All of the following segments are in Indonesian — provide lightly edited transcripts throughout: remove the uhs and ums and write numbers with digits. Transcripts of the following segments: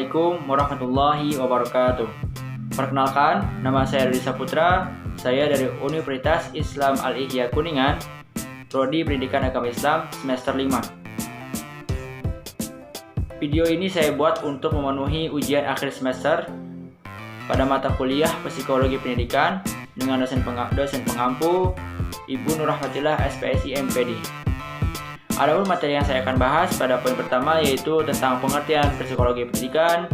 Assalamualaikum warahmatullahi wabarakatuh. Perkenalkan, nama saya Rudi Saputra. Saya dari Universitas Islam Al-Ihya Kuningan, Prodi Pendidikan Agama Islam semester 5. Video ini saya buat untuk memenuhi ujian akhir semester pada mata kuliah Psikologi Pendidikan dengan dosen pengampu Ibu Nurrahmatillah SPSI MPD. Adapun materi yang saya akan bahas pada poin pertama yaitu tentang pengertian psikologi pendidikan,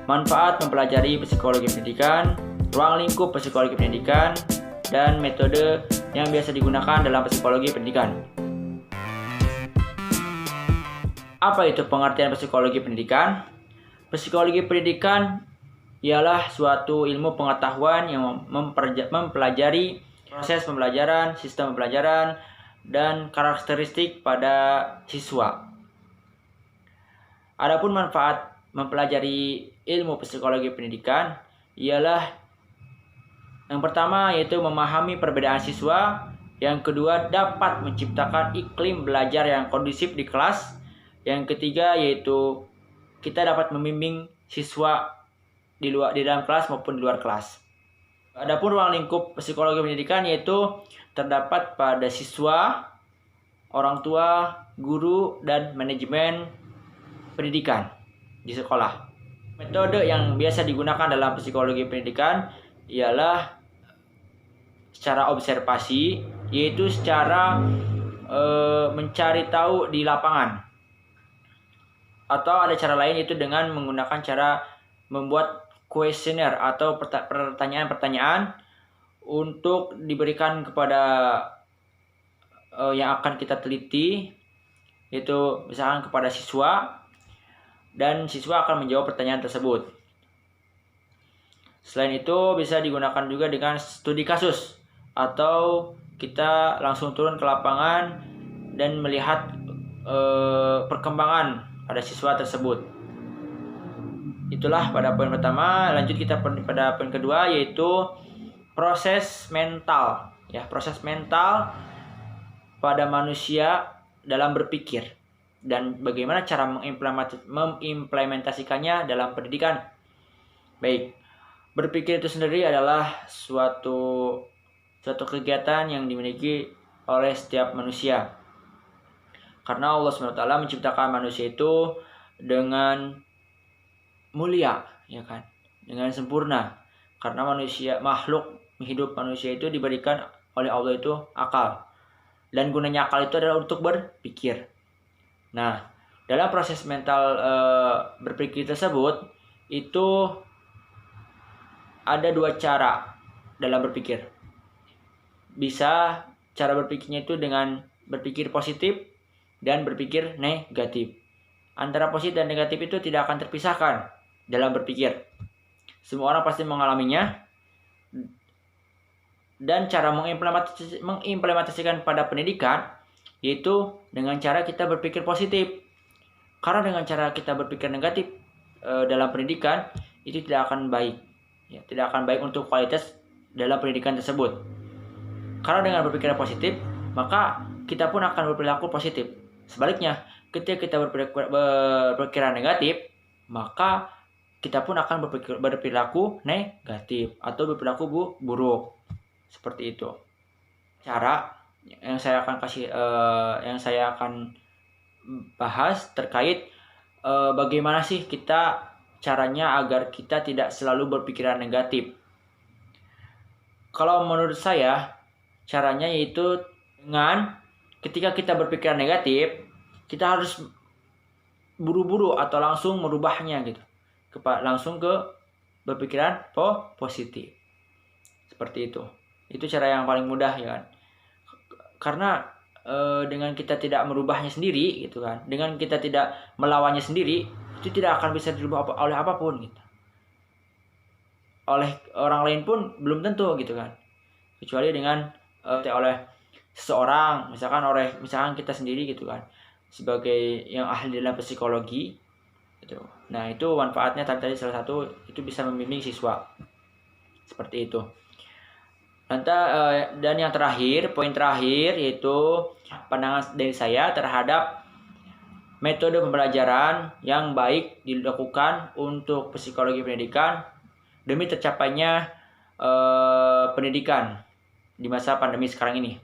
manfaat mempelajari psikologi pendidikan, ruang lingkup psikologi pendidikan, dan metode yang biasa digunakan dalam psikologi pendidikan. Apa itu pengertian psikologi pendidikan? Psikologi pendidikan ialah suatu ilmu pengetahuan yang mempelajari proses pembelajaran, sistem pembelajaran, dan karakteristik pada siswa. Adapun manfaat mempelajari ilmu psikologi pendidikan ialah yang pertama yaitu memahami perbedaan siswa, yang kedua dapat menciptakan iklim belajar yang kondusif di kelas, yang ketiga yaitu kita dapat membimbing siswa di dalam kelas maupun di luar kelas. Adapun ruang lingkup psikologi pendidikan yaitu terdapat pada siswa, orang tua, guru, dan manajemen pendidikan di sekolah. Metode yang biasa digunakan dalam psikologi pendidikan ialah secara observasi, yaitu secara mencari tahu di lapangan. Atau ada cara lain yaitu dengan menggunakan cara membuat kuesioner atau pertanyaan-pertanyaan untuk diberikan kepada yang akan kita teliti, yaitu misalkan kepada siswa, dan siswa akan menjawab pertanyaan tersebut. Selain itu bisa digunakan juga dengan studi kasus, atau kita langsung turun ke lapangan dan melihat perkembangan pada siswa tersebut. Itulah pada poin pertama. Lanjut kita pada poin kedua yaitu proses mental. Proses mental pada manusia dalam berpikir dan bagaimana cara mengimplementasikannya dalam pendidikan. Baik, berpikir itu sendiri adalah suatu kegiatan yang dimiliki oleh setiap manusia. Karena Allah SWT menciptakan manusia itu dengan mulia, dengan sempurna. Karena makhluk hidup manusia itu diberikan oleh Allah itu akal. Dan gunanya akal itu adalah untuk berpikir. Nah, dalam proses mental berpikir tersebut itu ada dua cara dalam berpikir. Bisa cara berpikirnya itu dengan berpikir positif dan berpikir negatif. Antara positif dan negatif itu tidak akan terpisahkan dalam berpikir. Semua orang pasti mengalaminya. Dan cara mengimplementasikan pada pendidikan yaitu dengan cara kita berpikir positif. Karena dengan cara kita berpikir negatif dalam pendidikan itu tidak akan baik. Tidak akan baik untuk kualitas dalam pendidikan tersebut. Karena dengan berpikir positif, maka kita pun akan berperilaku positif. Sebaliknya, ketika kita berpikiran negatif, maka kita pun akan berperilaku negatif atau berperilaku buruk. Seperti itu. Cara yang saya akan bahas terkait bagaimana sih kita caranya agar kita tidak selalu berpikiran negatif. Kalau menurut saya, caranya yaitu dengan ketika kita berpikiran negatif, kita harus buru-buru atau langsung merubahnya langsung ke berpikiran positif. Seperti itu. Itu cara yang paling mudah Karena dengan kita tidak merubahnya sendiri dengan kita tidak melawannya sendiri, itu tidak akan bisa dirubah oleh apapun Oleh orang lain pun belum tentu Kecuali dengan oleh seseorang, misalkan kita sendiri sebagai yang ahli dalam psikologi Nah, itu manfaatnya tadi salah satu itu bisa membimbing siswa. Seperti itu. Dan yang terakhir, poin terakhir yaitu pandangan dari saya terhadap metode pembelajaran yang baik dilakukan untuk psikologi pendidikan demi tercapainya pendidikan di masa pandemi sekarang ini.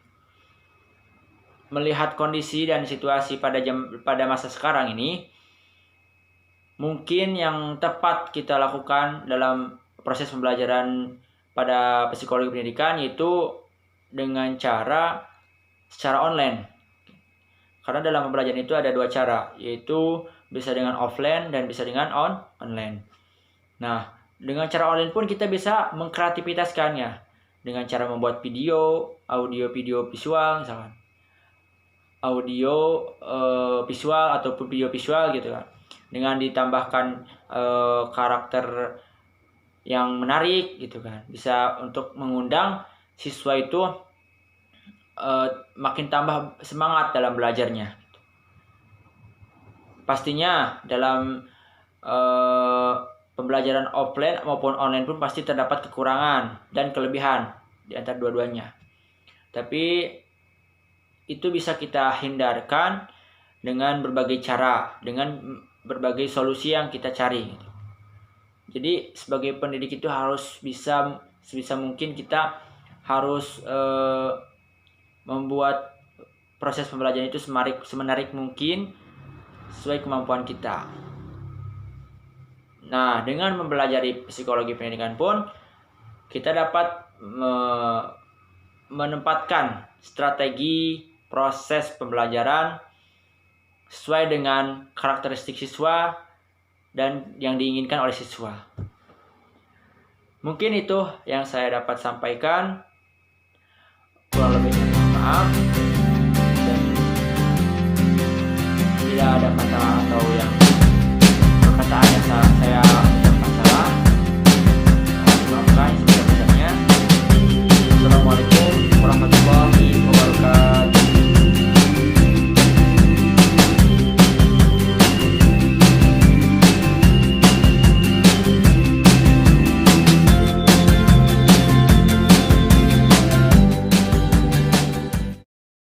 Melihat kondisi dan situasi pada masa sekarang ini, mungkin yang tepat kita lakukan dalam proses pembelajaran pada psikologi pendidikan yaitu dengan cara secara online. Karena dalam pembelajaran itu ada dua cara, yaitu bisa dengan offline dan bisa dengan online. Nah, dengan cara online pun kita bisa mengkreativitaskannya dengan cara membuat video, audio, video, visual, misalkan audio, visual ataupun video visual gitu kan. Dengan ditambahkan karakter yang menarik gitu kan, bisa untuk mengundang siswa itu makin tambah semangat dalam belajarnya. Pastinya dalam pembelajaran offline maupun online pun pasti terdapat kekurangan dan kelebihan di antara dua-duanya. Tapi itu bisa kita hindarkan dengan berbagai cara, dengan berbagai solusi yang kita cari. Jadi sebagai pendidik itu harus sebisa mungkin kita harus membuat proses pembelajaran itu semenarik mungkin sesuai kemampuan kita. Nah, dengan mempelajari psikologi pendidikan pun kita dapat menempatkan strategi proses pembelajaran sesuai dengan karakteristik siswa dan yang diinginkan oleh siswa. Mungkin itu yang saya dapat sampaikan. Kurang lebihnya mohon maaf.